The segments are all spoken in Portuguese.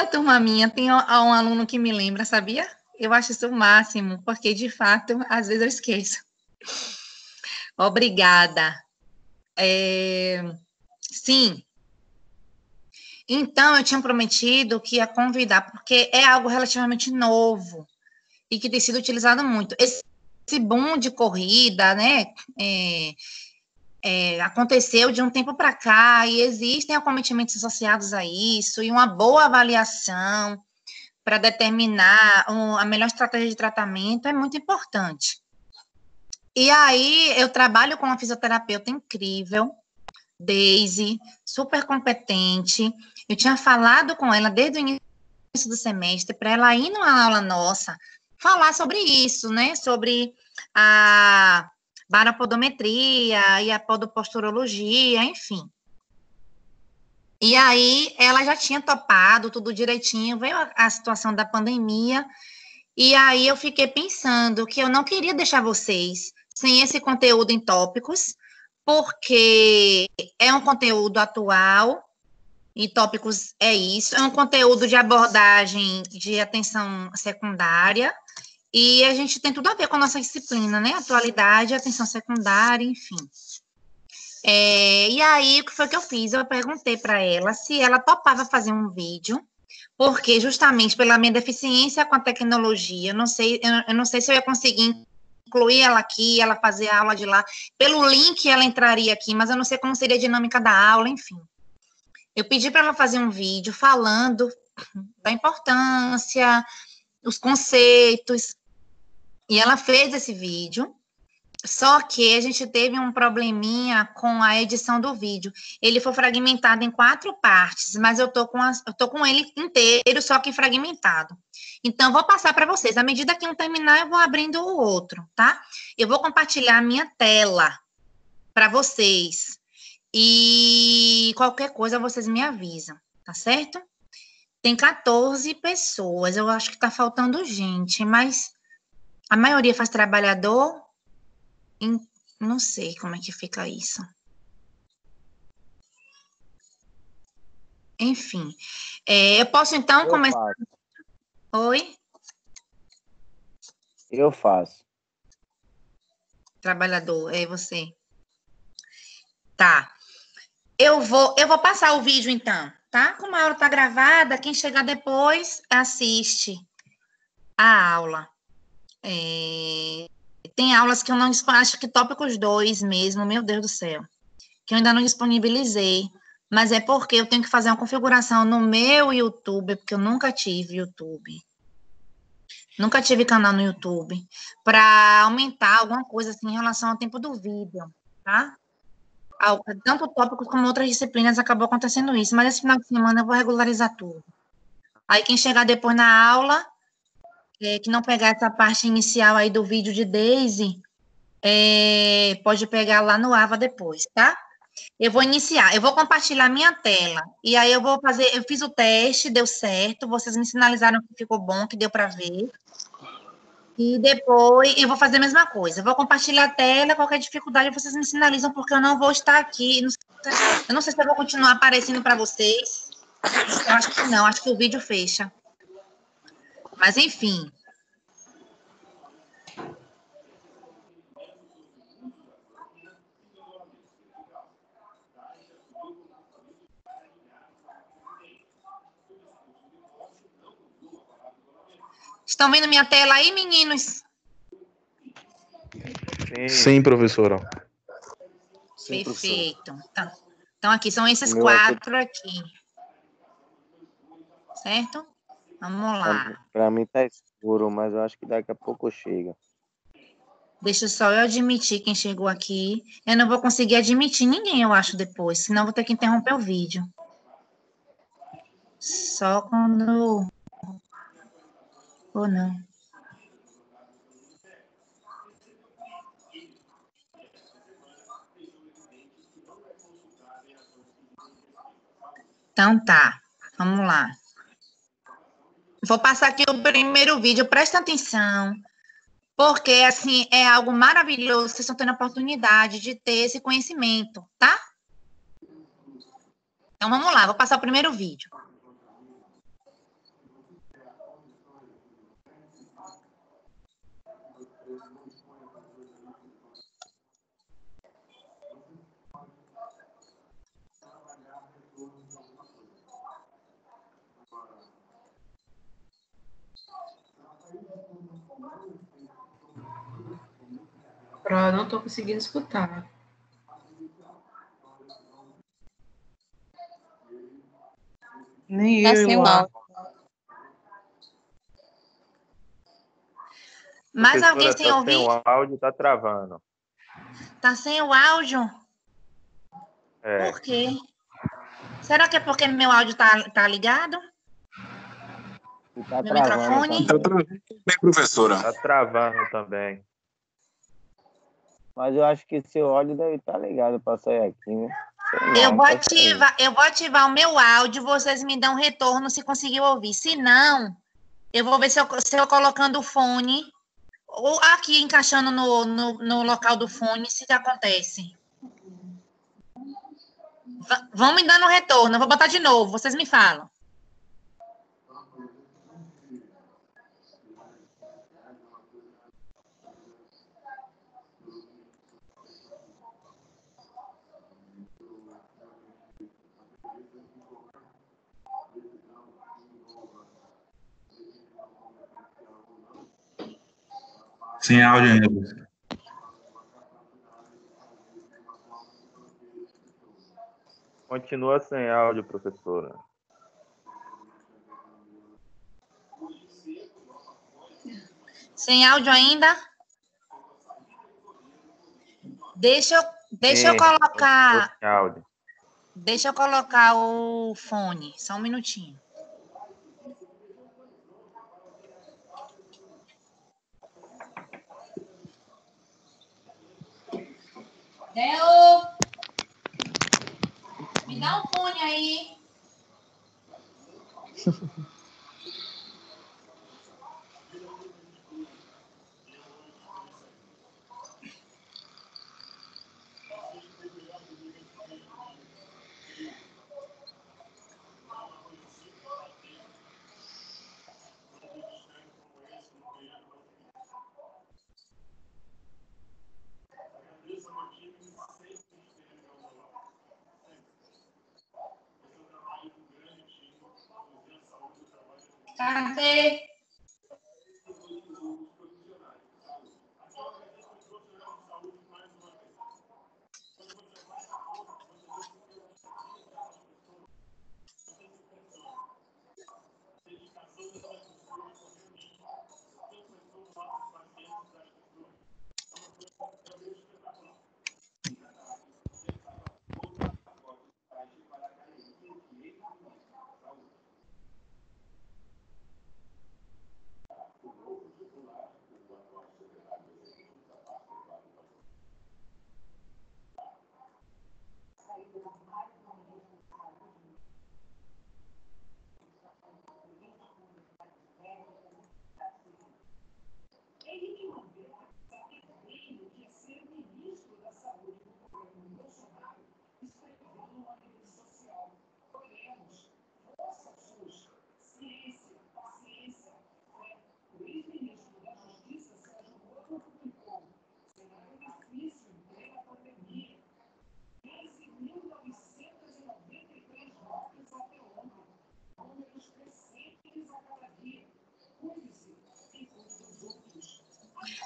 turma minha tem um aluno que me lembra, sabia? Eu acho isso o máximo, porque, de fato, às vezes eu esqueço. Obrigada. Sim. Então, eu tinha prometido que ia convidar, porque é algo relativamente novo e que tem sido utilizado muito. Esse boom de corrida, né, aconteceu de um tempo para cá e existem acometimentos associados a isso e uma boa avaliação para determinar a melhor estratégia de tratamento é muito importante. E aí, eu trabalho com uma fisioterapeuta incrível, Daisy, super competente. Eu tinha falado com ela desde o início do semestre para ela ir numa aula nossa falar sobre isso, né? Sobre a baropodometria e a podoposturologia, enfim. E aí, ela já tinha topado tudo direitinho, veio a situação da pandemia, e aí eu fiquei pensando que eu não queria deixar vocês sem esse conteúdo em tópicos, porque é um conteúdo atual, e tópicos é isso, é um conteúdo de abordagem de atenção secundária, e a gente tem tudo a ver com a nossa disciplina, né? Atualidade, atenção secundária, enfim. E aí, o que foi que eu fiz? Eu perguntei para ela se ela topava fazer um vídeo, porque justamente pela minha deficiência com a tecnologia, eu não sei se eu ia conseguir incluir ela aqui, ela fazer a aula de lá, pelo link ela entraria aqui, mas eu não sei como seria a dinâmica da aula, enfim. Eu pedi para ela fazer um vídeo falando da importância, os conceitos, e ela fez esse vídeo. Só que a gente teve um probleminha com a edição do vídeo. Ele foi fragmentado em 4 partes, mas eu tô com ele inteiro, só que fragmentado. Então, vou passar para vocês. À medida que um terminar, eu vou abrindo o outro, tá? Eu vou compartilhar a minha tela para vocês. E qualquer coisa, vocês me avisam, tá certo? Tem 14 pessoas. Eu acho que tá faltando gente, mas a maioria faz trabalhador. Não sei como é que fica isso. Enfim. Eu posso, então, começar... Faço. Oi? Eu faço. Trabalhador, é você. Tá. Eu vou passar o vídeo, então, tá? Como a aula tá gravada, quem chegar depois, assiste a aula. Tem aulas que eu não acho que tópicos 2 mesmo, meu Deus do céu, que eu ainda não disponibilizei, mas é porque eu tenho que fazer uma configuração no meu YouTube, porque eu nunca tive YouTube. Nunca tive canal no YouTube, para aumentar alguma coisa assim em relação ao tempo do vídeo, tá? Tanto tópicos como outras disciplinas acabou acontecendo isso, mas esse final de semana eu vou regularizar tudo. Aí quem chegar depois na aula, que não pegar essa parte inicial aí do vídeo de Daisy, pode pegar lá no AVA depois, tá? Eu vou iniciar, eu vou compartilhar minha tela, e aí eu fiz o teste, deu certo, vocês me sinalizaram que ficou bom, que deu para ver, e depois eu vou fazer a mesma coisa, eu vou compartilhar a tela, qualquer dificuldade vocês me sinalizam, porque eu não vou estar aqui, eu não sei se eu vou continuar aparecendo para vocês, eu acho que não, acho que o vídeo fecha, mas enfim. Estão vendo minha tela aí, meninos? Sim, professora. Sim, perfeito. Professora. Então, aqui são esses 4 aqui. Certo? Vamos lá. Para mim tá escuro, mas eu acho que daqui a pouco chega. Deixa só eu admitir quem chegou aqui. Eu não vou conseguir admitir ninguém, eu acho, depois. Senão eu vou ter que interromper o vídeo. Só quando... Ou não. Então tá. Vamos lá. Vou passar aqui o primeiro vídeo. Presta atenção. Porque, assim, é algo maravilhoso. Vocês estão tendo a oportunidade de ter esse conhecimento, tá? Então, vamos lá. Vou passar o primeiro vídeo. Não estou conseguindo escutar. Nem Tá eu, sem eu o acho. áudio. Mais alguém Professora, sem tá ouvir? sem o áudio, tá travando. Tá sem o áudio? É, Por quê? Será que é porque meu áudio tá ligado? e tá Meu travando microfone? também. Bem, professora. Tá travando também. Mas eu acho que seu áudio deve estar ligado para sair aqui, né? Sei Eu não, vou tá saindo. eu vou ativar o meu áudio, vocês me dão retorno se conseguir ouvir. Se não, eu vou ver se eu colocando o fone, ou aqui encaixando no local do fone, se acontece. Vão me dando retorno, eu vou botar de novo, vocês me falam. Sem áudio ainda, professora. Continua sem áudio, professora. Sem áudio ainda? Deixa eu colocar. Continua sem áudio. Deixa eu colocar o fone, só um minutinho. Deo! Me dá um fone aí. Cadê?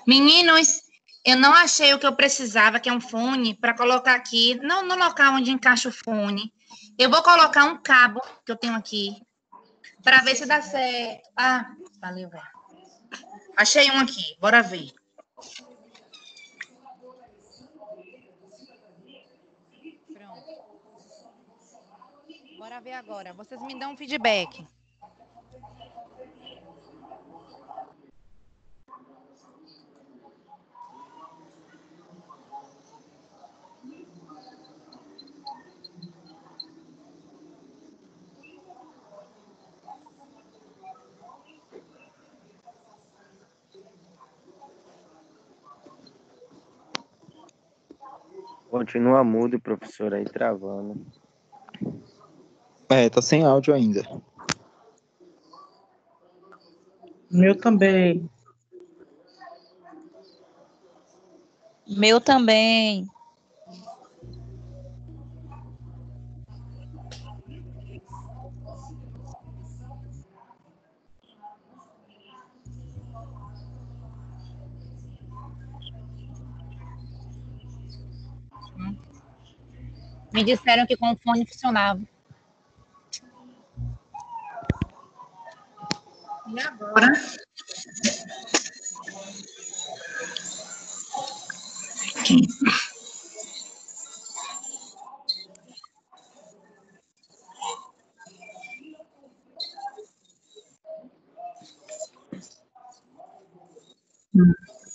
Meninos, eu não achei o que eu precisava, que é um fone, para colocar aqui, no local onde encaixa o fone. Eu vou colocar um cabo que eu tenho aqui, para ver se dá certo. Ah, valeu, velho. Achei um aqui, bora ver. Pronto. Bora ver agora. Vocês me dão um feedback. Continua mudo, professor, aí travando. Tá sem áudio ainda. Meu também. Meu também. Me disseram que com o fone funcionava. E agora?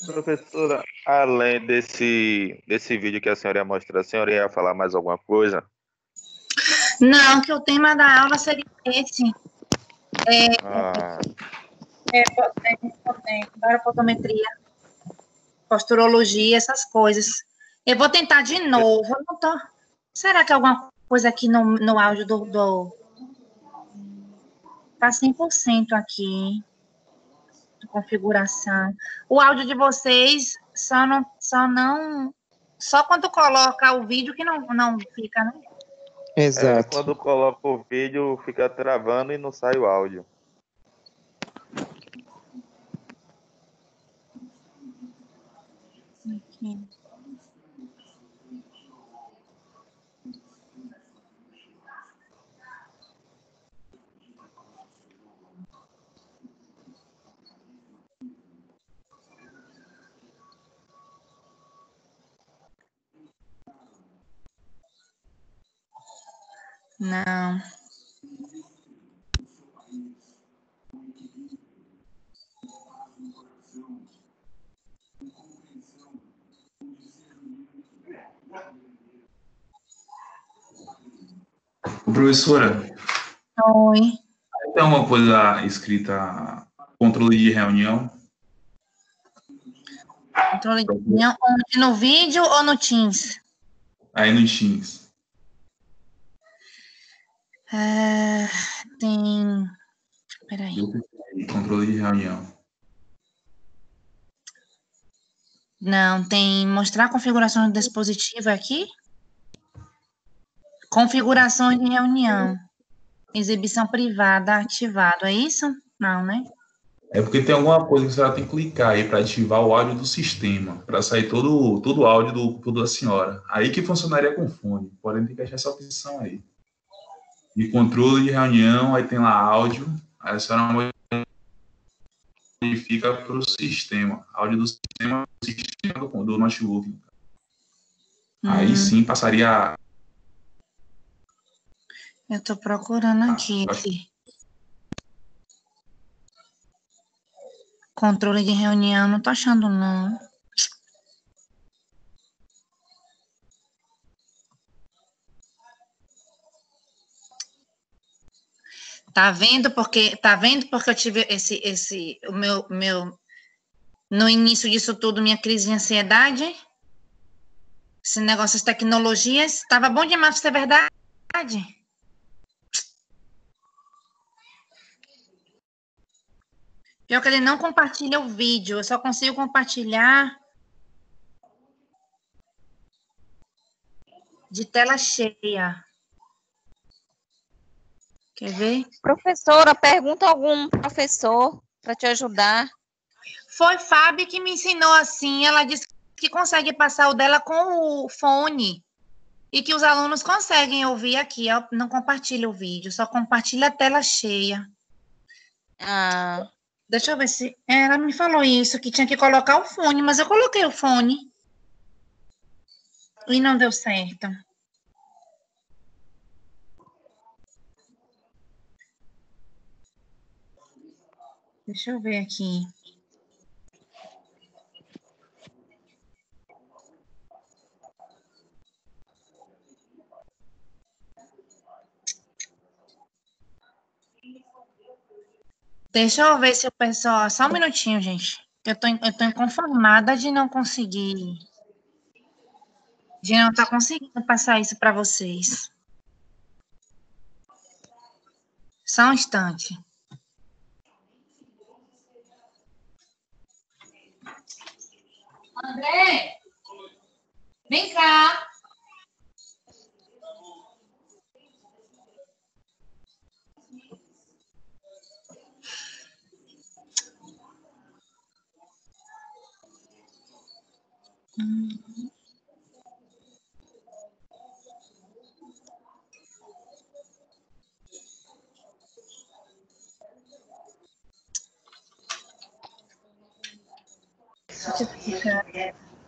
Professora, além desse vídeo que a senhora ia mostrar, a senhora ia falar mais alguma coisa? Não, que o tema da aula seria esse. Ah, Baropotometria, posturologia, essas coisas. Eu vou tentar de novo. Eu não tô... Será que alguma coisa aqui no áudio Tá 100% aqui. Configuração. O áudio de vocês só quando coloca o vídeo que não fica, né? Exato. quando coloca o vídeo, fica travando e não sai o áudio. Aqui. Não. Professora, Oi. tem uma coisa escrita controle de reunião? Controle de reunião onde? No vídeo ou no Teams? Aí no Teams. Tem. Peraí. Controle de reunião. Não, tem mostrar configurações do dispositivo aqui. Configurações de reunião. Exibição privada ativado. É isso? Não, né? É porque tem alguma coisa que a senhora tem que clicar aí para ativar o áudio do sistema, para sair todo o áudio do computador da senhora. Aí que funcionaria com fone. Porém, tem que achar essa opção aí. De controle de reunião, aí tem lá áudio, aí a senhora modifica para o sistema. Áudio do sistema do notebook. Aí sim passaria. Eu tô procurando aqui. Controle de reunião, não tô achando, não. Tá vendo porque eu tive no início disso tudo, minha crise de ansiedade? Esse negócio de tecnologias, tava bom demais pra ser verdade. Pior que ele não compartilha o vídeo, eu só consigo compartilhar de tela cheia. Quer ver? Professora, pergunta a algum professor para te ajudar. Foi Fábio que me ensinou assim. Ela disse que consegue passar o dela com o fone e que os alunos conseguem ouvir aqui. Não compartilha o vídeo, só compartilha a tela cheia. Ah, Deixa eu ver se... Ela me falou isso, que tinha que colocar o fone, mas eu coloquei o fone. E não deu certo. Deixa eu ver aqui. Deixa eu ver se o pessoal... Só um minutinho, gente. Eu tô inconformada de não conseguir... De não estar conseguindo passar isso para vocês. Só um instante. André, vem cá.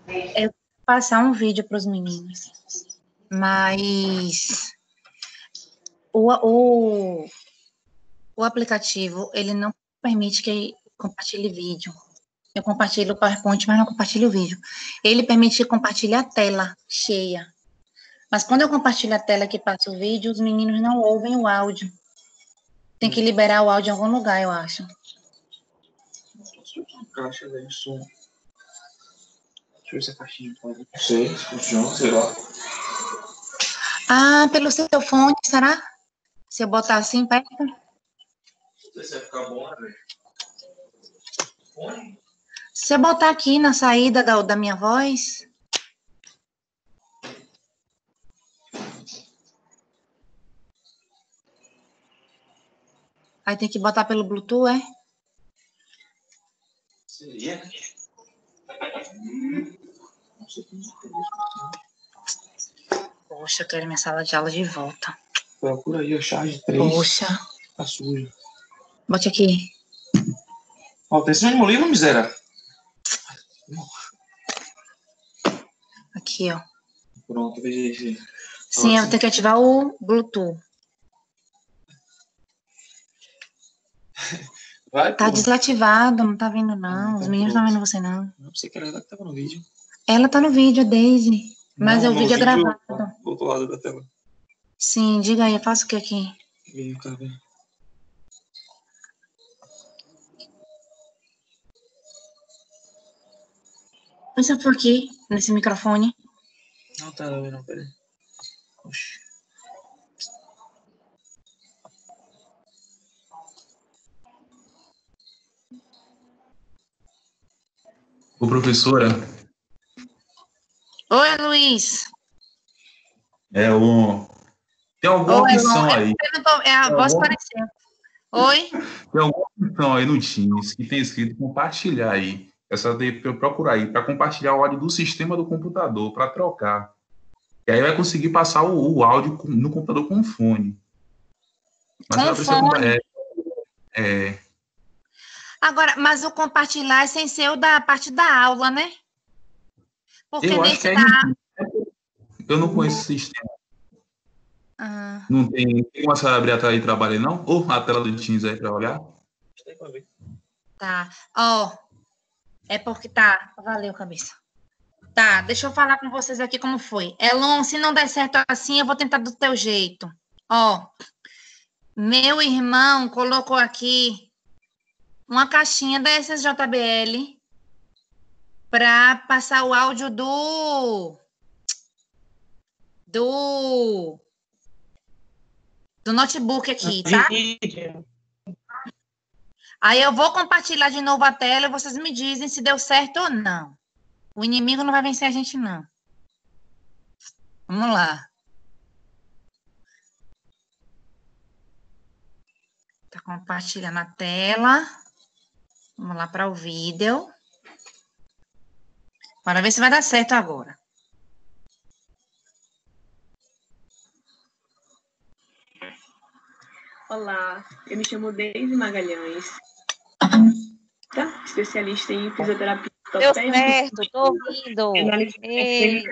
Eu vou passar um vídeo para os meninos, mas o aplicativo, ele não permite que compartilhe vídeo. Eu compartilho o PowerPoint, mas não compartilho o vídeo. Ele permite compartilhar a tela cheia. Mas quando eu compartilho a tela que passa o vídeo, os meninos não ouvem o áudio. Tem que liberar o áudio em algum lugar, eu acho. Caixa de som. Deixa eu ver se a caixinha pode. Não sei, funciona, sei lá. Ah, pelo seu fone, será? Se eu botar assim perto? Não sei se vai ficar bom, né, velho? Fone? Se eu botar aqui na saída da minha voz... Aí tem que botar pelo Bluetooth, é? Seria? Poxa, eu quero minha sala de aula de volta. Procura aí, a charge 3. Poxa. Tá sujo. Bote aqui. Ó, tem esse mesmo livro, miséria? Aqui, ó. Pronto, veja aí. Sim, eu vou ter que ativar o Bluetooth. Vai, Tá pô. desativado, não tá vendo, não. Ah, Os meninos pronto. não vendo você, não. Não pensei que era ela que tava no vídeo. Ela tá no vídeo, a Daisy. Mas Não, o no vídeo é gravado. Do outro lado da tela. Sim, diga aí, eu faço o que aqui? Vem cá, vem. Põe por aqui, nesse microfone. Não tá não, peraí. Oxi. Ô, professora, Oi, Luiz. tem alguma Oi, opção aí? A voz pareceu. Oi? Tem alguma opção aí no Teams que tem escrito compartilhar aí. Essa daí pra eu procurar aí, para compartilhar o áudio do sistema do computador, para trocar. E aí vai conseguir passar o áudio no computador com fone. Mas ela precisa Agora, mas o compartilhar é sem ser o da parte da aula, né? Porque eu acho nesse que aí eu não conheço esse sistema. Ah, Não tem como você abrir a tela de trabalho aí, não? Ou a tela do Teams aí para olhar? tá. Ó, é porque tá. Valeu, cabeça. Tá, deixa eu falar com vocês aqui como foi. Elon, se não der certo assim, eu vou tentar do teu jeito. Ó, meu irmão colocou aqui uma caixinha da SSJBL para passar o áudio do notebook aqui, tá? Aí eu vou compartilhar de novo a tela e vocês me dizem se deu certo ou não. O inimigo não vai vencer a gente, não. Vamos lá. Tá compartilhando a tela. Vamos lá para o vídeo. Bora ver se vai dar certo agora. Olá, eu me chamo Deise Magalhães, tá? Especialista em fisioterapia. Deu certo, tô ouvindo. Ei.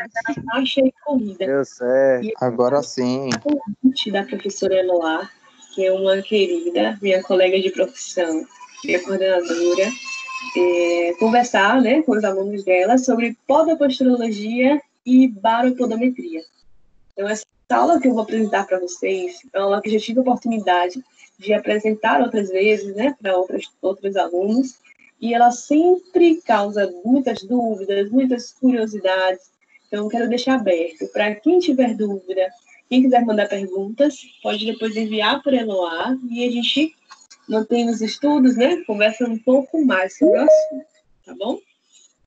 Achei corrida. Deu certo, agora sim. Da professora Eloá, que é uma querida, minha colega de profissão, minha coordenadora, conversar, né, com os alunos dela sobre podoposturologia e baropodometria. Então, essa aula que eu vou apresentar para vocês é uma aula que eu já tive a oportunidade de apresentar outras vezes, né, para outros alunos, e ela sempre causa muitas dúvidas, muitas curiosidades. Então, eu quero deixar aberto para quem tiver dúvida, quem quiser mandar perguntas, pode depois enviar por Eloá e a gente mantém os estudos, né, conversa um pouco mais sobre o assunto, tá bom?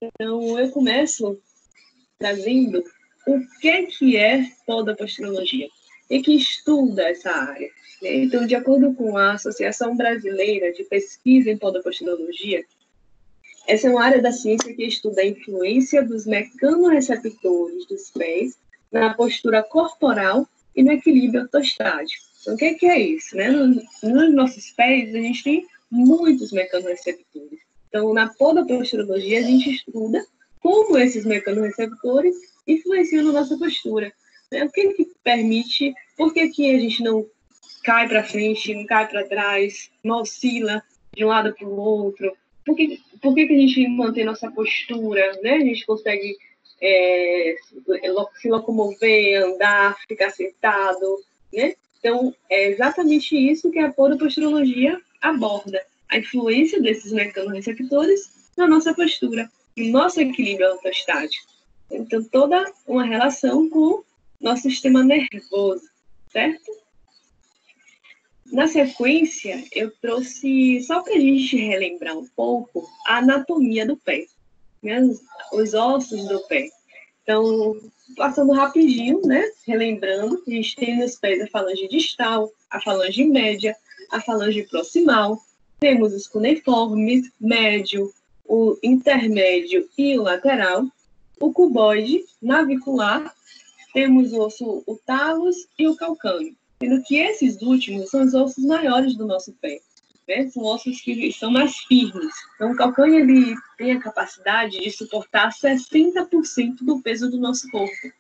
Então, eu começo trazendo o que é podoposturologia e que estuda essa área. Né? Então, de acordo com a Associação Brasileira de Pesquisa em Podoposturologia, essa é uma área da ciência que estuda a influência dos mecanorreceptores dos pés na postura corporal e no equilíbrio ortostático. Então, o que é isso? Né? Nos nossos pés, a gente tem muitos mecanorreceptores. Então, na podoposturologia, a gente estuda como esses mecanorreceptores influenciam na nossa postura. Né? O que permite, por que a gente não cai para frente, não cai para trás, não oscila de um lado para o outro? Por que a gente mantém nossa postura? Né? A gente consegue se locomover, andar, ficar sentado, né? Então, é exatamente isso que a podoposturologia aborda, a influência desses mecanorreceptores na nossa postura, no nosso equilíbrio ortostático. Então, toda uma relação com o nosso sistema nervoso, certo? Na sequência, eu trouxe, só para a gente relembrar um pouco, a anatomia do pé, né? Os ossos do pé. Então, passando rapidinho, né? Relembrando, a gente tem nos pés a falange distal, a falange média, a falange proximal, temos os cuneiformes, médio, o intermédio e o lateral, o cuboide, navicular, temos o osso, o talos e o calcâneo, sendo que esses últimos são os ossos maiores do nosso pé, né? São ossos que são mais firmes. Então, o calcâneo ele tem a capacidade de suportar 60% do peso do nosso corpo.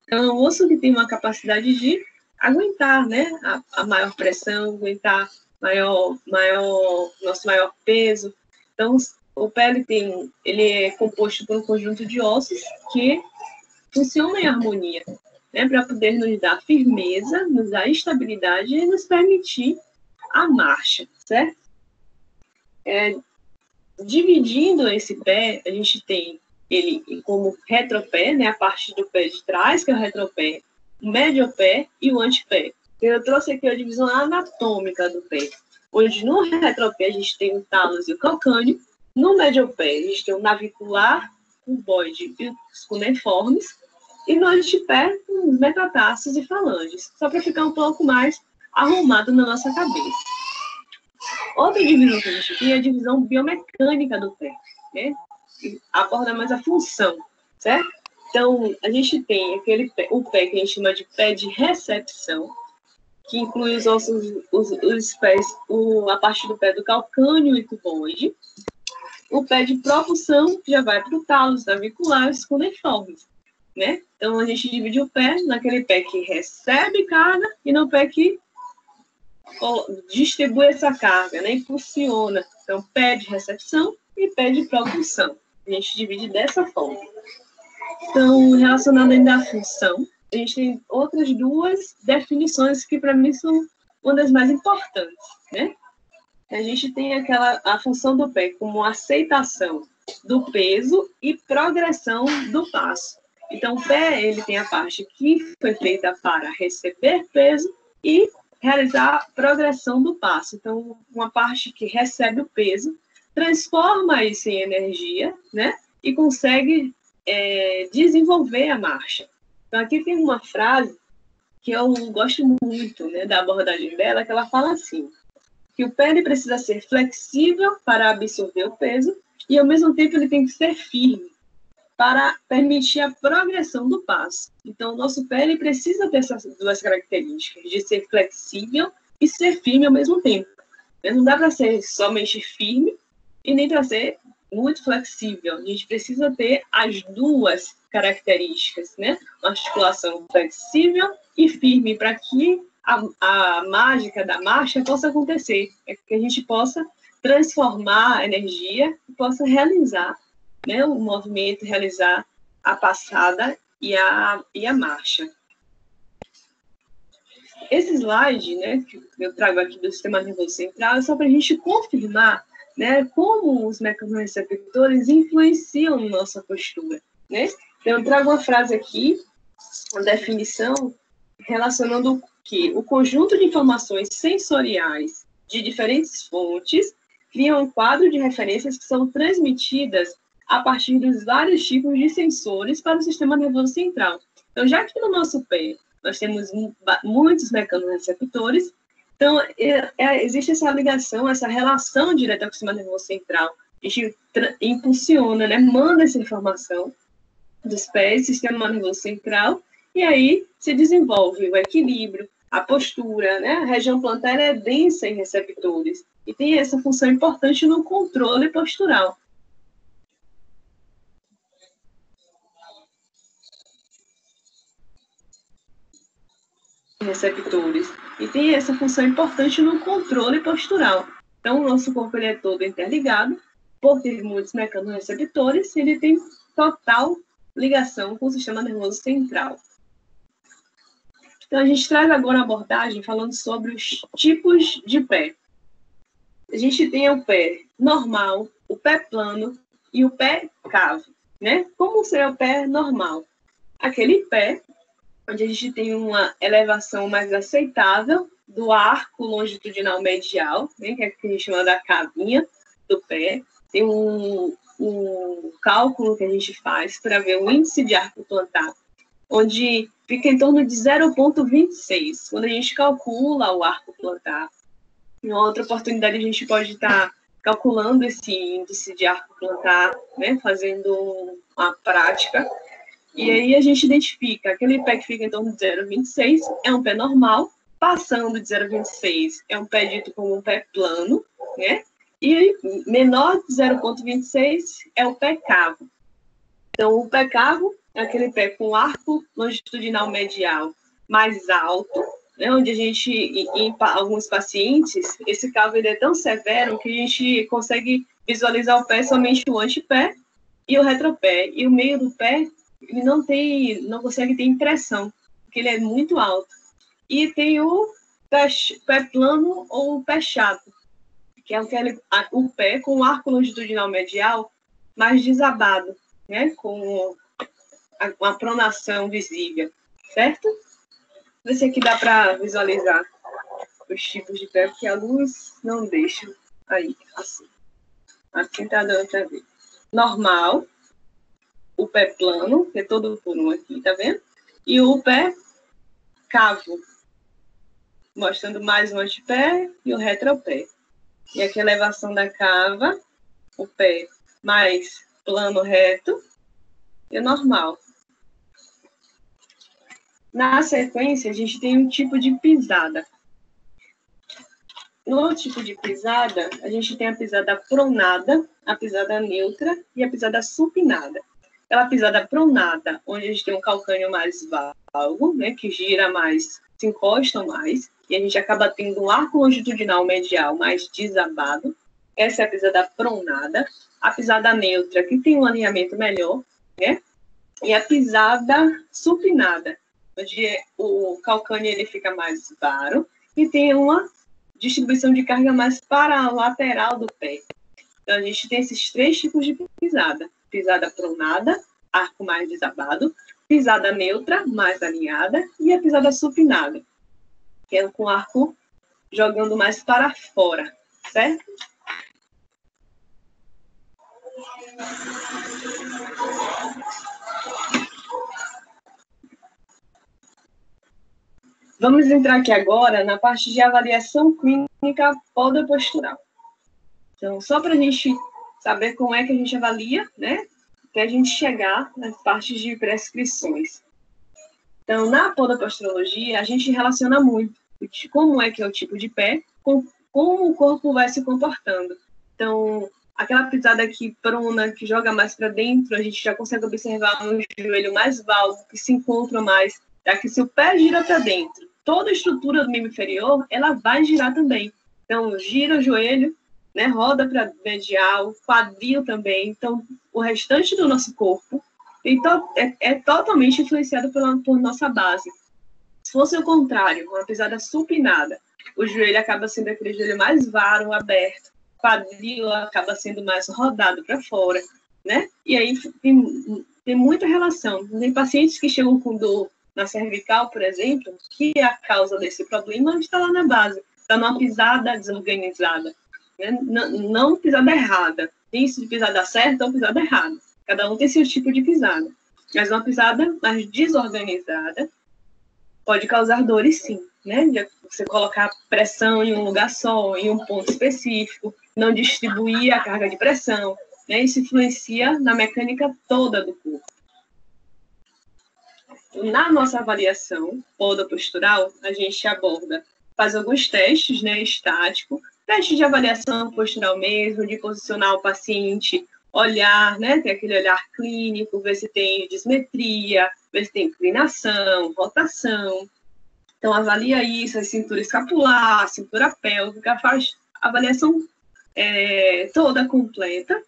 Então, é um osso que tem uma capacidade de aguentar, né, a maior pressão, aguentar nosso maior peso. Então, o pé ele é composto por um conjunto de ossos que funcionam em harmonia, né, para poder nos dar firmeza, nos dar estabilidade e nos permitir a marcha, certo? Dividindo esse pé, a gente tem ele como retropé, né, a parte do pé de trás, que é o retropé, o mediopé e o antepé. Eu trouxe aqui a divisão anatômica do pé, onde no retropé a gente tem o talos e o calcâneo, no mediopé a gente tem o navicular, o cuboide e os cuneiformes, e no antepé os metatarsos e falanges, só para ficar um pouco mais arrumado na nossa cabeça. Outra divisão que a gente tem é a divisão biomecânica do pé, né? Que aborda mais a função, certo? Então, a gente tem o pé que a gente chama de pé de recepção, que inclui os ossos, os pés, a parte do pé do calcâneo e cuboide. O pé de propulsão já vai para o talos, navicular e os cuneiformes, né? Então, a gente divide o pé naquele pé que recebe carga e no pé que distribui essa carga, né? Impulsiona. Então, pé de recepção e pé de propulsão. A gente divide dessa forma. Então, relacionado ainda à função, a gente tem outras duas definições que, para mim, são uma das mais importantes, né? A gente tem a função do pé como aceitação do peso e progressão do passo. Então, o pé, ele tem a parte que foi feita para receber peso e realizar a progressão do passo. Então, uma parte que recebe o peso, transforma isso em energia, né? E consegue desenvolver a marcha. Então, aqui tem uma frase que eu gosto muito, né, da abordagem dela, que ela fala assim, que o pé ele precisa ser flexível para absorver o peso e, ao mesmo tempo, ele tem que ser firme para permitir a progressão do passo. Então, o nosso pé ele precisa ter essas duas características, de ser flexível e ser firme ao mesmo tempo. Não dá para ser somente firme e nem para ser muito flexível. A gente precisa ter as duas características, né? Uma articulação flexível e firme para que a mágica da marcha possa acontecer, que a gente possa transformar a energia e possa realizar, né, o movimento, realizar a passada e a marcha. Esse slide, né, que eu trago aqui do sistema nervoso central, é só para a gente confirmar, né, como os mecanorreceptores influenciam nossa postura, né? Então, eu trago uma frase aqui, uma definição, relacionando que o conjunto de informações sensoriais de diferentes fontes cria um quadro de referências que são transmitidas a partir dos vários tipos de sensores para o sistema nervoso central. Então, já que no nosso pé nós temos muitos mecanorreceptores, então existe essa ligação, essa relação direta com o sistema nervoso central. A gente impulsiona, né, manda essa informação dos pés, sistema nervoso central, e aí se desenvolve o equilíbrio, a postura, né? A região plantar é densa em receptores e tem essa função importante no controle postural. Receptores e tem essa função importante no controle postural. Então, o nosso corpo ele é todo interligado, por ter muitos mecanorreceptores, ele tem total ligação com o sistema nervoso central. Então, a gente traz agora a abordagem falando sobre os tipos de pé. A gente tem o pé normal, o pé plano e o pé cavo, né? Como seria o pé normal? Aquele pé onde a gente tem uma elevação mais aceitável do arco longitudinal medial, né? Que é o que a gente chama da cavinha do pé. Tem um cálculo que a gente faz para ver o índice de arco plantar, onde fica em torno de 0,26, quando a gente calcula o arco plantar. Em outra oportunidade, a gente pode estar calculando esse índice de arco plantar, né, fazendo uma prática, e aí a gente identifica aquele pé que fica em torno de 0,26, é um pé normal, passando de 0,26 é um pé dito como um pé plano, né, e menor de 0,26 é o pé cavo. Então, o pé cavo é aquele pé com arco longitudinal medial mais alto, né, onde a gente, em alguns pacientes, esse cavo ele é tão severo que a gente consegue visualizar o pé somente o antepé e o retropé. E o meio do pé, ele não consegue ter impressão, porque ele é muito alto. E tem o pé plano ou o pé chato, que é o pé com o arco longitudinal medial mais desabado, né, com uma pronação visível, certo? Vê se aqui dá para visualizar os tipos de pé, porque a luz não deixa aí, assim. Assim tá dando para ver. Normal, o pé plano, que é todo por um aqui, tá vendo? E o pé cavo, mostrando mais o antepé e o retropé. E aqui a elevação da cava, o pé mais plano reto e o normal. Na sequência, a gente tem um tipo de pisada. No tipo de pisada, a gente tem a pisada pronada, a pisada neutra e a pisada supinada. Aquela pisada pronada, onde a gente tem um calcânio mais valgo, né, que gira mais, se encosta mais, e a gente acaba tendo um arco longitudinal medial mais desabado. Essa é a pisada pronada. A pisada neutra, que tem um alinhamento melhor, né? E a pisada supinada, onde o calcânio ele fica mais varo e tem uma distribuição de carga mais para a lateral do pé. Então, a gente tem esses três tipos de pisada. Pisada pronada, arco mais desabado, pisada neutra, mais alinhada, e a pisada supinada, que é com arco jogando mais para fora, certo? Vamos entrar aqui agora na parte de avaliação clínica podopostural. Então, só para a gente saber como é que a gente avalia, né? Até a gente chegar nas partes de prescrições. Então, na podoposturologia, a gente relaciona muito de como é que é o tipo de pé, com como o corpo vai se comportando. Então, aquela pisada aqui prona, que joga mais para dentro, a gente já consegue observar um joelho mais valgo, que se encontra mais, já que se o pé gira para dentro, toda a estrutura do membro inferior, ela vai girar também. Então, gira o joelho, né, roda para medial, quadril também. Então, o restante do nosso corpo é totalmente influenciado por nossa base. Se fosse o contrário, uma pisada supinada, o joelho acaba sendo aquele joelho mais varo, aberto, quadril acaba sendo mais rodado para fora, né? E aí tem muita relação. Tem pacientes que chegam com dor na cervical, por exemplo, que a causa desse problema está lá na base, está numa pisada desorganizada, né? Não pisada errada. Tem isso de pisada certa ou pisada errada. Cada um tem seu tipo de pisada. Mas uma pisada mais desorganizada pode causar dores, sim, né? Você colocar pressão em um lugar só, em um ponto específico, não distribuir a carga de pressão, né? Isso influencia na mecânica toda do corpo. na nossa avaliação postural, a gente faz alguns testes, né, estático, teste de avaliação postural mesmo, de posicionar o paciente, olhar, né, ter aquele olhar clínico, ver se tem dismetria, ver se tem inclinação, rotação. Então, avalia isso, a cintura escapular, a cintura pélvica, faz a avaliação toda completa.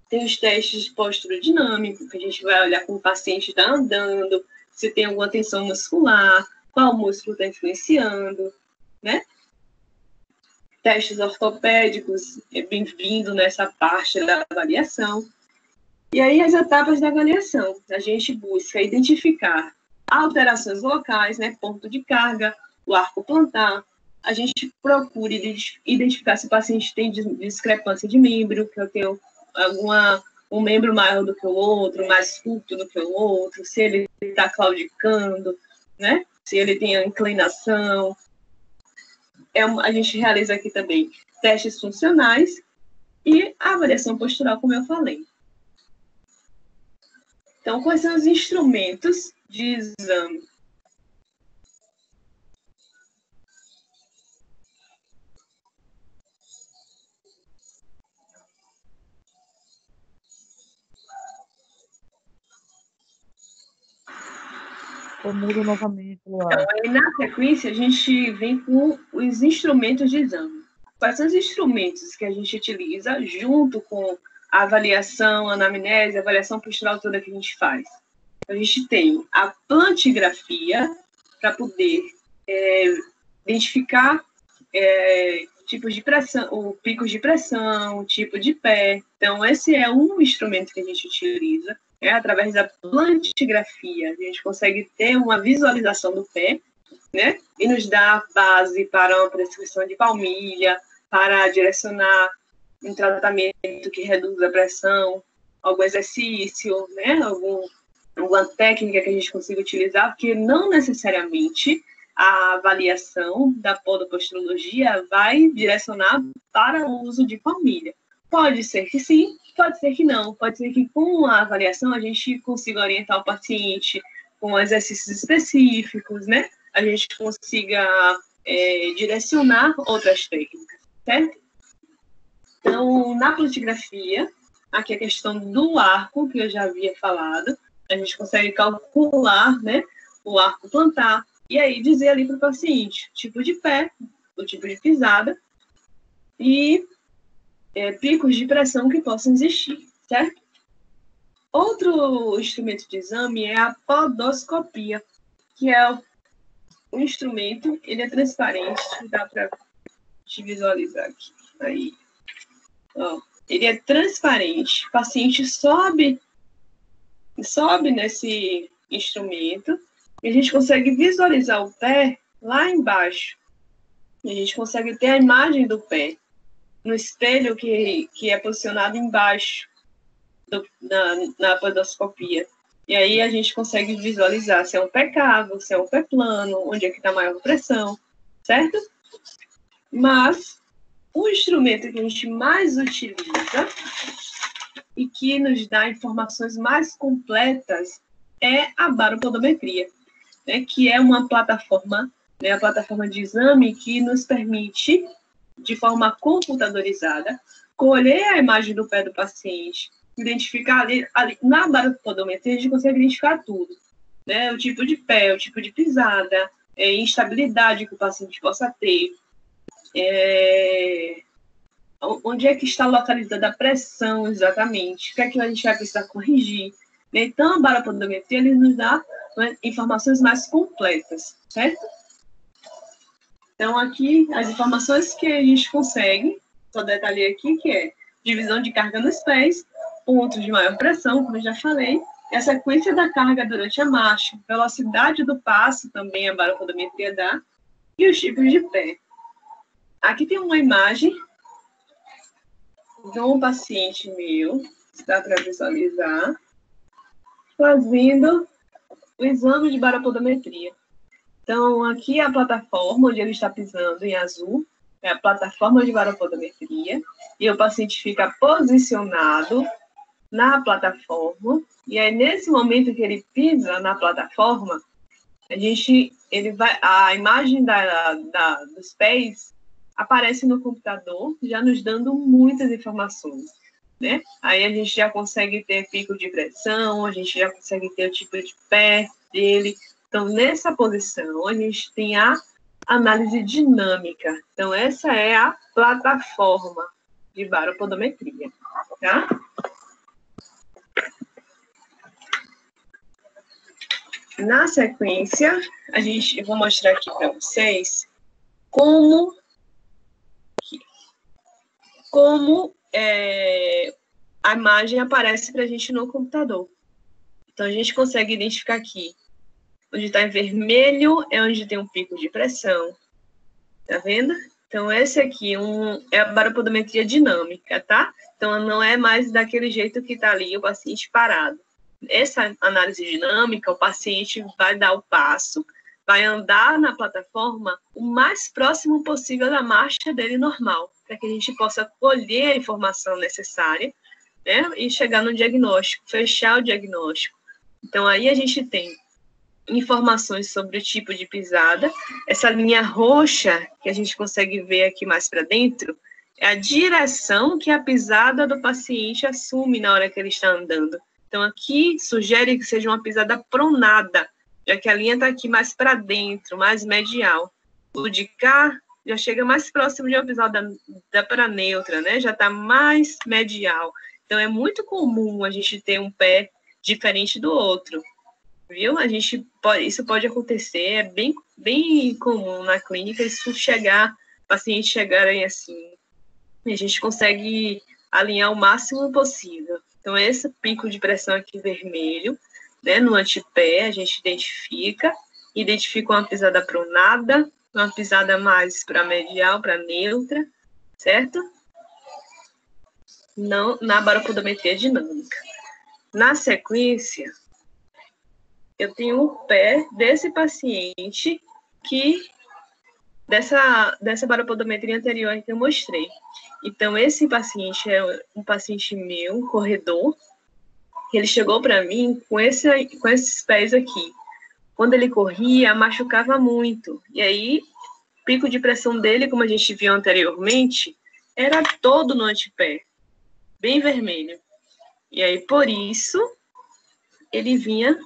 Tem os testes de postura dinâmico, que a gente vai olhar como o paciente está andando, se tem alguma tensão muscular, qual músculo está influenciando, né? Testes ortopédicos, bem-vindo nessa parte da avaliação. E aí, as etapas da avaliação. A gente busca identificar alterações locais, né? Ponto de carga, o arco plantar. A gente procura identificar se o paciente tem discrepância de membro, que eu tenho um membro maior do que o outro, mais curto do que o outro, se ele está claudicando, né? Se ele tem a inclinação. A gente realiza aqui também testes funcionais e a avaliação postural, como eu falei. Então, quais são os instrumentos de exame? Eu mudo novamente, Luar. Então, aí, na sequência, a gente vem com os instrumentos de exame. Quais são os instrumentos que a gente utiliza junto com a avaliação, a anamnese, a avaliação postural toda que a gente faz? A gente tem a plantigrafia, para poder identificar tipos de pressão, picos de pressão, tipo de pé. Então, esse é um instrumento que a gente utiliza. Através da plantigrafia, a gente consegue ter uma visualização do pé, né? E nos dá base para uma prescrição de palmilha, para direcionar um tratamento que reduz a pressão, algum exercício, né? Alguma técnica que a gente consiga utilizar, porque não necessariamente a avaliação da podoposturologia vai direcionar para o uso de palmilha. Pode ser que sim, pode ser que não. Pode ser que com a avaliação a gente consiga orientar o paciente com exercícios específicos, né? A gente consiga direcionar outras técnicas, certo? Então, na plantigrafia, aqui a questão do arco, que eu já havia falado, a gente consegue calcular, né, o arco plantar, e aí dizer ali para o paciente o tipo de pé, o tipo de pisada e picos de pressão que possam existir, certo? Outro instrumento de exame é a podoscopia, que é um instrumento, ele é transparente, dá para te visualizar aqui. Aí. Ó, ele é transparente, o paciente sobe nesse instrumento e a gente consegue visualizar o pé lá embaixo. E a gente consegue ter a imagem do pé no espelho que é posicionado embaixo na podoscopia. E aí a gente consegue visualizar se é um pé cavo, se é um pé plano, onde é que está a maior pressão, certo? Mas o instrumento que a gente mais utiliza e que nos dá informações mais completas é a baropodometria, né, que é uma plataforma, né, a plataforma de exame que nos permite, de forma computadorizada, colher a imagem do pé do paciente, identificar ali na baropodometria, a gente consegue identificar tudo, né, o tipo de pé, o tipo de pisada, instabilidade que o paciente possa ter, onde é que está localizada a pressão exatamente, o que é que a gente vai precisar corrigir. Então, a baropodometria ele nos dá, né, informações mais completas, certo? Então, aqui, as informações que a gente consegue, só detalhei aqui, que é divisão de carga nos pés, pontos de maior pressão, como eu já falei, a sequência da carga durante a marcha, velocidade do passo, também a baropodometria dá, e os tipos de pé. Aqui tem uma imagem de um paciente meu, dá para visualizar, fazendo o exame de baropodometria. Então, aqui é a plataforma onde ele está pisando, em azul, é a plataforma de baropodometria, e o paciente fica posicionado na plataforma, E aí, nesse momento que ele pisa na plataforma, a imagem dos pés aparece no computador, já nos dando muitas informações, né? Aí a gente já consegue ter pico de pressão, a gente já consegue ter o tipo de pé dele. Então, nessa posição, a gente tem a análise dinâmica. Então, essa é a plataforma de baropodometria, tá? Na sequência, eu vou mostrar aqui para vocês como a imagem aparece para a gente no computador. Então, a gente consegue identificar aqui. Onde está em vermelho é onde tem um pico de pressão. Tá vendo? Então, esse aqui é a baropodometria dinâmica, tá? Então, não é mais daquele jeito que está ali o paciente parado. Essa análise dinâmica, o paciente vai dar o passo, vai andar na plataforma o mais próximo possível da marcha dele normal, para que a gente possa colher a informação necessária, né, e chegar no diagnóstico, fechar o diagnóstico. Então, aí a gente tem informações sobre o tipo de pisada. Essa linha roxa, que a gente consegue ver aqui mais para dentro, é a direção que a pisada do paciente assume na hora que ele está andando. Então, aqui sugere que seja uma pisada pronada, já que a linha está aqui mais para dentro, mais medial. O de cá já chega mais próximo de uma pisada da paraneutra, né? Já está mais medial. Então, é muito comum a gente ter um pé diferente do outro, viu? Isso pode acontecer, é bem comum na clínica isso pacientes chegarem assim, e a gente consegue alinhar o máximo possível. Então, esse pico de pressão aqui vermelho, né, no antepé, a gente identifica uma pisada pronada, uma pisada mais para medial, para neutra, certo? Não, na baropodometria dinâmica. Na sequência, eu tenho o pé desse paciente dessa baropodometria anterior que eu mostrei. Então, esse paciente é um paciente meu, um corredor, que ele chegou para mim com esses pés aqui. Quando ele corria, machucava muito. E aí, o pico de pressão dele, como a gente viu anteriormente, era todo no antepé, bem vermelho. E aí, por isso, ele vinha,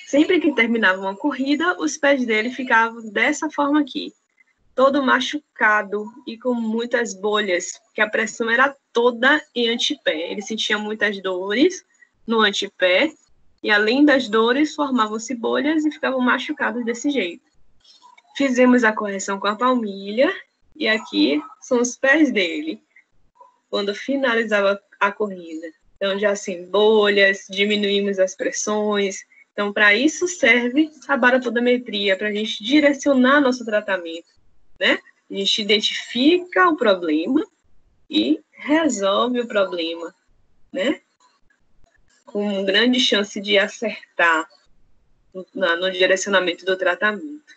sempre que terminava uma corrida, os pés dele ficavam dessa forma aqui, todo machucado e com muitas bolhas, porque a pressão era toda em antepé. Ele sentia muitas dores no antepé, e além das dores, formavam-se bolhas e ficavam machucados desse jeito. Fizemos a correção com a palmilha, e aqui são os pés dele, quando finalizava a corrida. Então, já sem bolhas, diminuímos as pressões. Então, para isso serve a baropodometria, para a gente direcionar nosso tratamento, né? A gente identifica o problema e resolve o problema, né? Com grande chance de acertar no direcionamento do tratamento.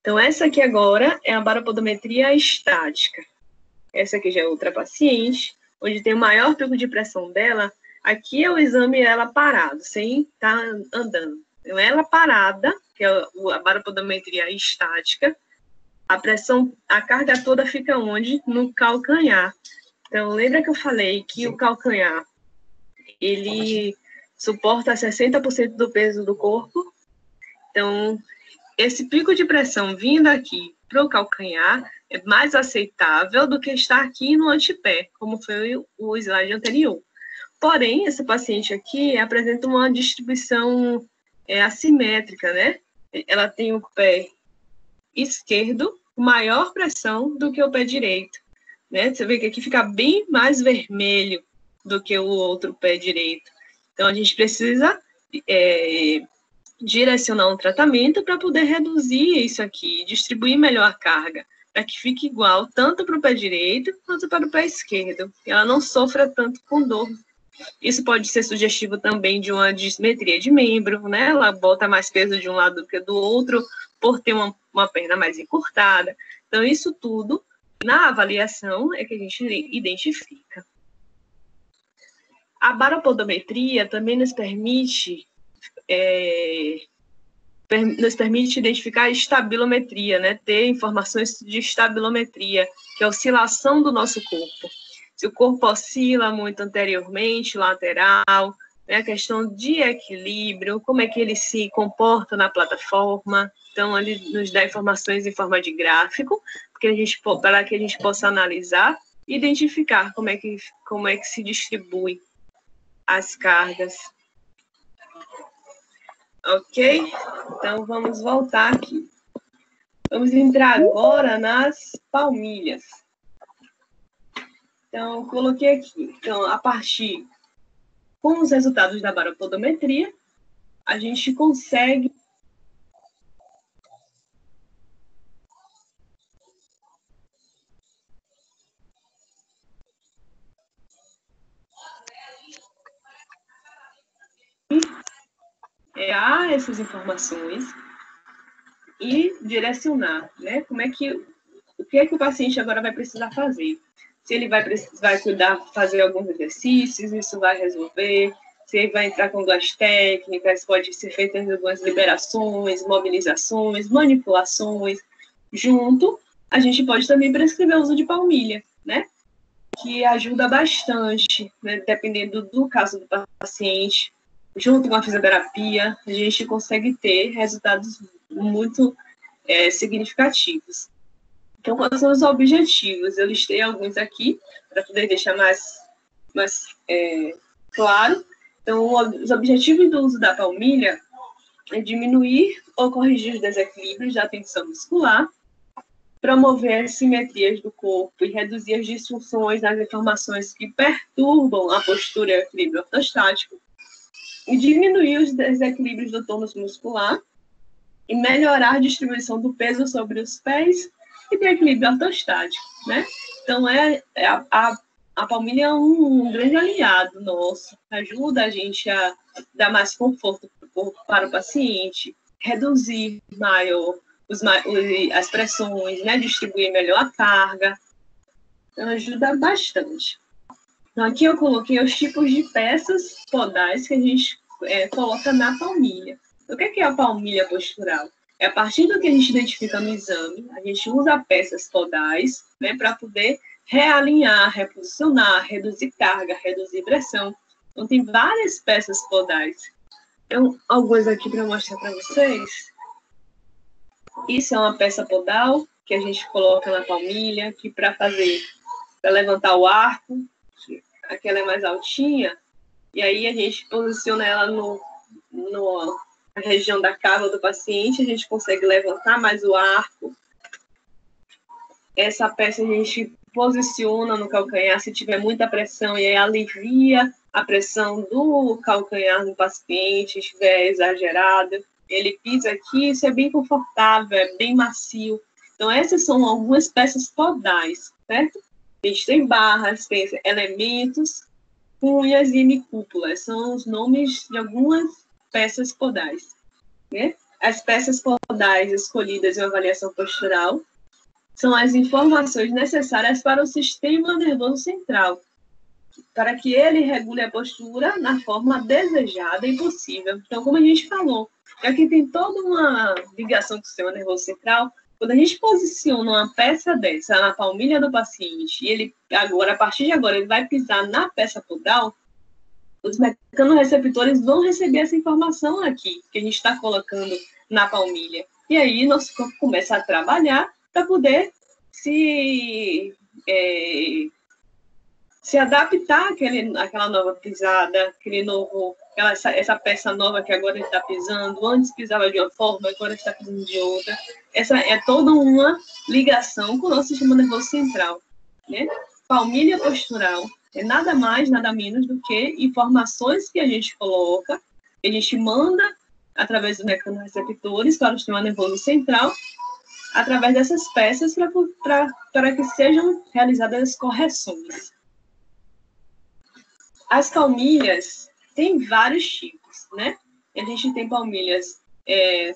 Então, essa aqui agora é a baropodometria estática. Essa aqui já é outra paciente, onde tem o maior pico de pressão dela. Aqui é o exame ela parado, sem estar andando. Então, ela parada, que é a baropodometria estática, a pressão, a carga toda fica onde? No calcanhar. Então, lembra que eu falei que o calcanhar, ele suporta 60% do peso do corpo? Então, esse pico de pressão vindo aqui para o calcanhar é mais aceitável do que estar aqui no antepé, como foi o slide anterior. Porém, essa paciente aqui apresenta uma distribuição assimétrica, né? Ela tem o pé esquerdo com maior pressão do que o pé direito, né? Você vê que aqui fica bem mais vermelho do que o outro pé direito. Então, a gente precisa direcionar um tratamento para poder reduzir isso aqui, distribuir melhor a carga, para que fique igual tanto para o pé direito quanto para o pé esquerdo, e ela não sofra tanto com dor. Isso pode ser sugestivo também de uma dismetria de membro, né? Ela bota mais peso de um lado do que do outro, por ter uma perna mais encurtada. Então, isso tudo, na avaliação, é que a gente identifica. A baropodometria também nos permite identificar a estabilometria, né? Ter informações de estabilometria, que é a oscilação do nosso corpo. Se o corpo oscila muito anteriormente, lateral, né? A questão de equilíbrio, como é que ele se comporta na plataforma. Então, ele nos dá informações em forma de gráfico, para que a gente possa analisar e identificar como é que se distribui as cargas. Ok? Então, vamos voltar aqui. Vamos entrar agora nas palmilhas. Então, coloquei aqui. Então, com os resultados da baropodometria, a gente consegue essas informações e direcionar, né? O que é que o paciente agora vai precisar fazer? Se ele vai fazer alguns exercícios, isso vai resolver. Se ele vai entrar com algumas técnicas, pode ser feitas algumas liberações, mobilizações, manipulações. Junto, a gente pode também prescrever o uso de palmilha, né? Que ajuda bastante, né? Dependendo do caso do paciente. Junto com a fisioterapia, a gente consegue ter resultados muito significativos. Então, quais são os objetivos? Eu listei alguns aqui, para poder deixar mais claro. Então, os objetivos do uso da palmilha é diminuir ou corrigir os desequilíbrios da tensão muscular, promover as simetrias do corpo e reduzir as disfunções nas informações que perturbam a postura e o equilíbrio ortostático, e diminuir os desequilíbrios do tônus muscular e melhorar a distribuição do peso sobre os pés e do equilíbrio ortostático, né? Então, a palmilha é um grande aliado nosso, ajuda a gente a dar mais conforto para o paciente, reduzir as pressões, né? Distribuir melhor a carga. Então, ajuda bastante. Então, aqui eu coloquei os tipos de peças podais que a gente coloca na palmilha. Então, o que é a palmilha postural? É a partir do que a gente identifica no exame, a gente usa peças podais, né, para poder realinhar, reposicionar, reduzir carga, reduzir pressão. Então, tem várias peças podais. Então, algumas aqui para mostrar para vocês. Isso é uma peça podal que a gente coloca na palmilha, que para levantar o arco, aquela é mais altinha, e aí a gente posiciona ela na região da cava do paciente, a gente consegue levantar mais o arco. Essa peça a gente posiciona no calcanhar se tiver muita pressão, e aí alivia a pressão do calcanhar no paciente, se estiver exagerada. Ele pisa aqui, isso é bem confortável, é bem macio. Então, essas são algumas peças podais, certo? A gente tem barras, tem elementos, cunhas e hemicúpulas. São os nomes de algumas peças podais, né? As peças podais escolhidas em avaliação postural são as informações necessárias para o sistema nervoso central, para que ele regule a postura na forma desejada e possível. Então, como a gente falou, aqui tem toda uma ligação com o sistema nervoso central. Quando a gente posiciona uma peça dessa na palmilha do paciente, e ele agora, a partir de agora, ele vai pisar na peça podal, os mecanorreceptores vão receber essa informação aqui, que a gente está colocando na palmilha. E aí, nosso corpo começa a trabalhar para poder se adaptar àquela nova pisada, essa peça nova que agora ele está pisando. Antes pisava de uma forma, agora está pisando de outra. Essa é toda uma ligação com o nosso sistema nervoso central, né? Palmilha postural é nada mais, nada menos do que informações que a gente coloca, que a gente manda através dos mecanorreceptores para o sistema nervoso central, através dessas peças, para que sejam realizadas as correções. As palmilhas têm vários tipos, né? A gente tem palmilhas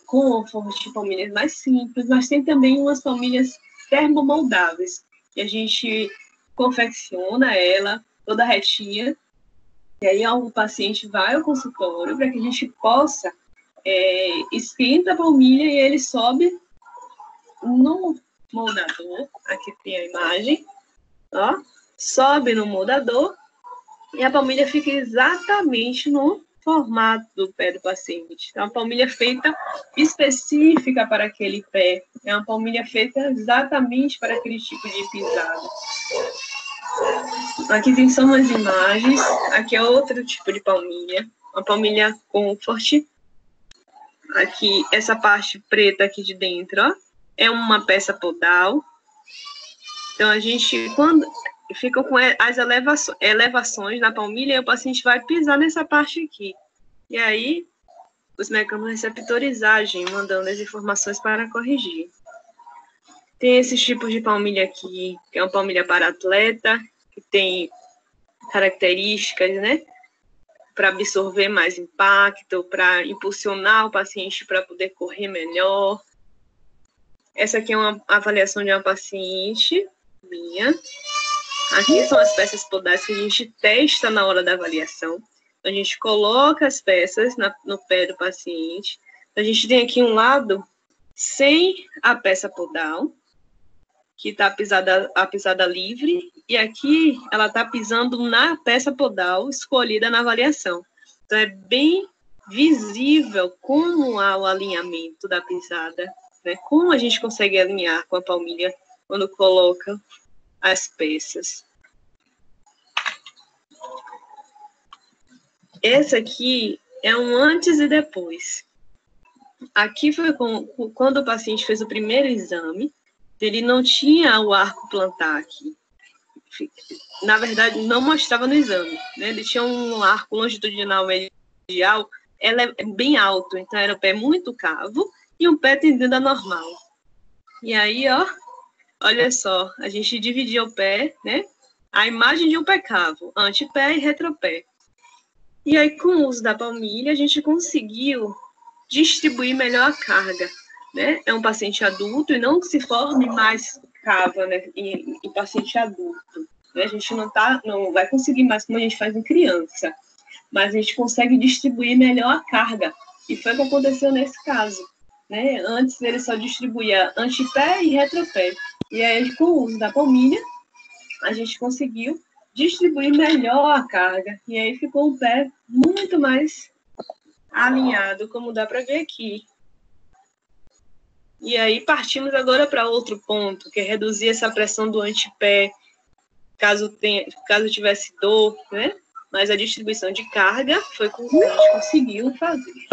com formas de palmilhas mais simples, mas tem também umas palmilhas termomoldáveis, que a gente confecciona ela toda retinha, E aí o paciente vai ao consultório para que a gente possa esquenta a palmilha e ele sobe no moldador. Aqui tem a imagem, ó, sobe no moldador e a palmilha fica exatamente no formato do pé do paciente. Então, a palmilha feita específica para aquele pé. É uma palmilha feita exatamente para aquele tipo de pisada. Aqui são as imagens. Aqui é outro tipo de palmilha. Uma palmilha Comfort. Aqui, essa parte preta aqui de dentro, ó, é uma peça podal. Então, a gente, quando fica com as elevações na palmilha, e o paciente vai pisar nessa parte aqui. E aí, os mecanismos receptores agem, mandando as informações para corrigir. Tem esses tipos de palmilha aqui, que é uma palmilha para atleta, que tem características, né? Para absorver mais impacto, para impulsionar o paciente para poder correr melhor. Essa aqui é uma avaliação de uma paciente minha. Aqui são as peças podais que a gente testa na hora da avaliação. A gente coloca as peças no pé do paciente. A gente tem aqui um lado sem a peça podal, que está a pisada livre, e aqui ela está pisando na peça podal escolhida na avaliação. Então, é bem visível como há o alinhamento da pisada, né? Como a gente consegue alinhar com a palmilha quando coloca as peças. Esse aqui é um antes e depois. Aqui foi quando o paciente fez o primeiro exame, ele não tinha o arco plantar aqui. Na verdade, não mostrava no exame, né? Ele tinha um arco longitudinal medial, ela é bem alto, então era o pé muito cavo e um pé tendendo a normal. E aí, ó, olha só, a gente dividia o pé, né? A imagem de um pé cavo, antepé e retropé. E aí, com o uso da palmilha, a gente conseguiu distribuir melhor a carga, né? É um paciente adulto e não que se forme mais cava, né, em paciente adulto. Né? A gente não vai conseguir mais como a gente faz em criança, mas a gente consegue distribuir melhor a carga. E foi o que aconteceu nesse caso. Né? Antes ele só distribuía antepé e retropé. E aí, com o uso da palmilha, a gente conseguiu distribuir melhor a carga. E aí ficou um pé muito mais alinhado, como dá para ver aqui. E aí partimos agora para outro ponto, que é reduzir essa pressão do antepé, caso tivesse dor, né? Mas a distribuição de carga foi com que a gente conseguiu fazer.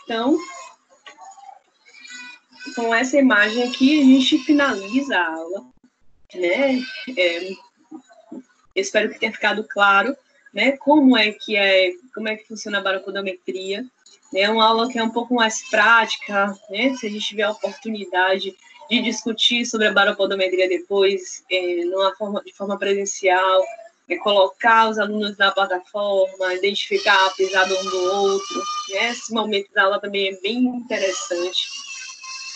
Então, com essa imagem aqui, a gente finaliza a aula, né? Espero que tenha ficado claro, né? Como é que funciona a baropodometria. É uma aula que é um pouco mais prática, né? Se a gente tiver a oportunidade de discutir sobre a baropodometria depois, de forma presencial, colocar os alunos na plataforma, identificar a pisada um do outro, né? Esse momento da aula também é bem interessante.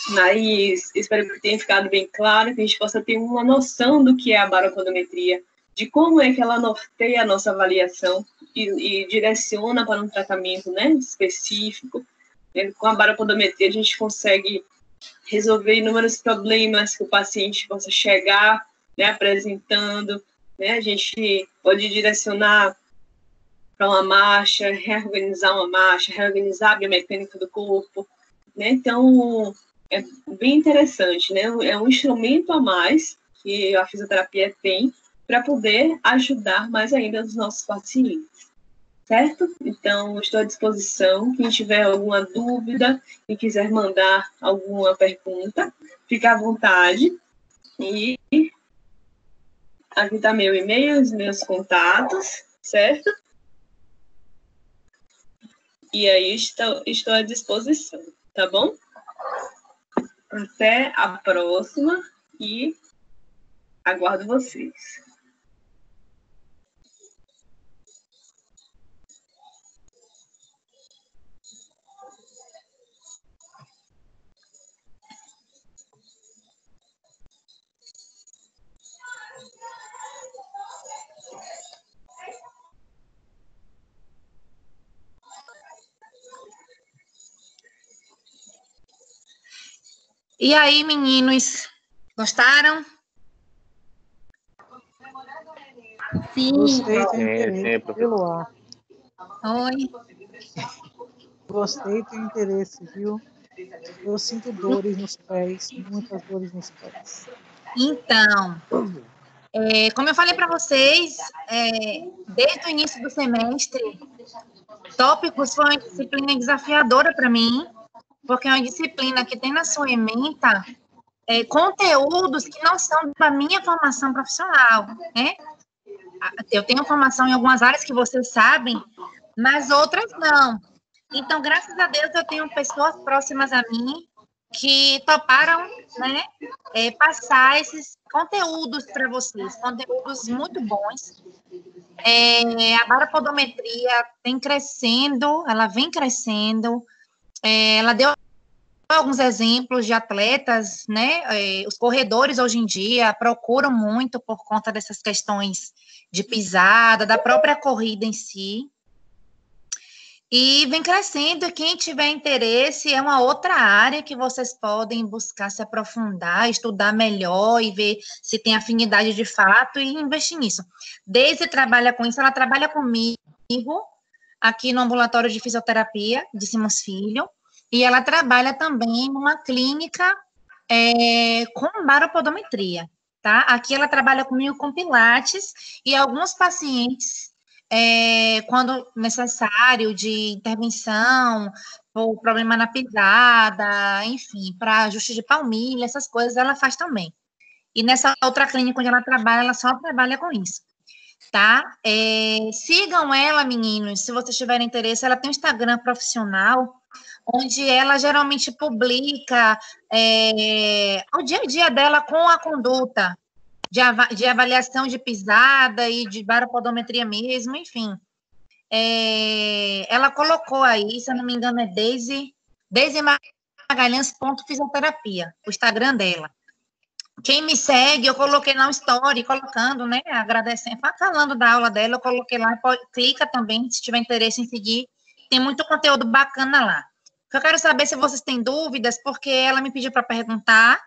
Mas espero que tenha ficado bem claro, que a gente possa ter uma noção do que é a baropodometria, de como é que ela norteia a nossa avaliação e direciona para um tratamento, né, específico. Com a baropodometria, a gente consegue resolver inúmeros problemas que o paciente possa chegar, né, apresentando. Né, a gente pode direcionar para uma marcha, reorganizar uma marcha, reorganizar a biomecânica do corpo. Né? Então, é bem interessante. Né? É um instrumento a mais que a fisioterapia tem para poder ajudar mais ainda os nossos pacientes, certo? Então, estou à disposição. Quem tiver alguma dúvida e quiser mandar alguma pergunta, fique à vontade. E aqui está meu e-mail, os meus contatos, certo? E aí estou à disposição, tá bom? Até a próxima e aguardo vocês. E aí, meninos, gostaram? Gostei, tenho Sim, interesse, viu, professor. Luar? Oi. Gostei, tenho interesse, viu? Eu sinto dores nos pés, muitas dores nos pés. Então, como eu falei para vocês, desde o início do semestre, tópicos foi uma disciplina desafiadora para mim, porque é uma disciplina que tem na sua ementa conteúdos que não são da minha formação profissional, né? Eu tenho formação em algumas áreas que vocês sabem, mas outras não. Então, graças a Deus, eu tenho pessoas próximas a mim que toparam, né, passar esses conteúdos para vocês, conteúdos muito bons. A baropodometria tem crescendo, ela vem crescendo, ela deu alguns exemplos de atletas, né, os corredores hoje em dia procuram muito por conta dessas questões de pisada, da própria corrida em si, e vem crescendo, e quem tiver interesse é uma outra área que vocês podem buscar se aprofundar, estudar melhor e ver se tem afinidade de fato e investir nisso. Deise trabalha com isso, ela trabalha comigo aqui no ambulatório de fisioterapia de Simões Filho, e ela trabalha também numa clínica com baropodometria, tá? Aqui ela trabalha comigo com pilates e alguns pacientes quando necessário, de intervenção, ou problema na pisada, enfim, para ajuste de palmilha, essas coisas ela faz também. E nessa outra clínica onde ela só trabalha com isso, tá? Sigam ela, meninos, se vocês tiverem interesse, ela tem um Instagram profissional, onde ela geralmente publica o dia a dia dela com a conduta, de avaliação de pisada e de baropodometria mesmo, enfim. Ela colocou aí, se eu não me engano, é Deise Magalhães.fisioterapia, o Instagram dela. Quem me segue, eu coloquei lá um story, colocando, né, agradecendo, falando da aula dela, eu coloquei lá, clica também, se tiver interesse em seguir, tem muito conteúdo bacana lá. Eu quero saber se vocês têm dúvidas, porque ela me pediu para perguntar,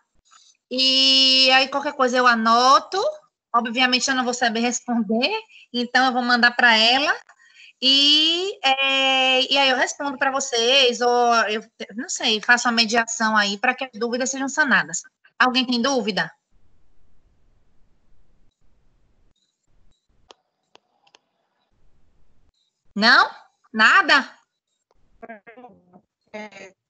e aí qualquer coisa eu anoto, obviamente eu não vou saber responder, então eu vou mandar para ela, e aí eu respondo para vocês, ou eu não sei, faço uma mediação aí para que as dúvidas sejam sanadas. Alguém tem dúvida? Não? Nada?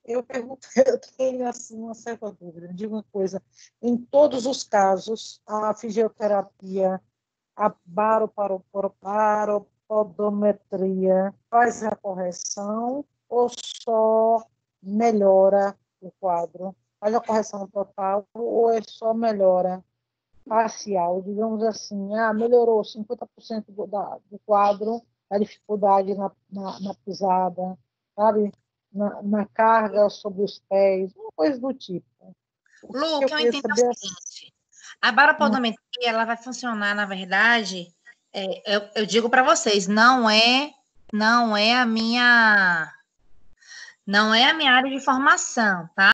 Eu pergunto, eu tenho assim, uma certa dúvida. Diga uma coisa: em todos os casos, a fisioterapia, a baropodometria faz a correção ou só melhora o quadro? Faz a correção total ou é só melhora parcial? Digamos assim, melhorou 50% do quadro, a dificuldade na pisada, sabe? Na carga sobre os pés, uma coisa do tipo. Lu, o que eu entendo é o seguinte: a baropodometria ela vai funcionar, na verdade, eu digo para vocês, não é a minha área de formação, tá?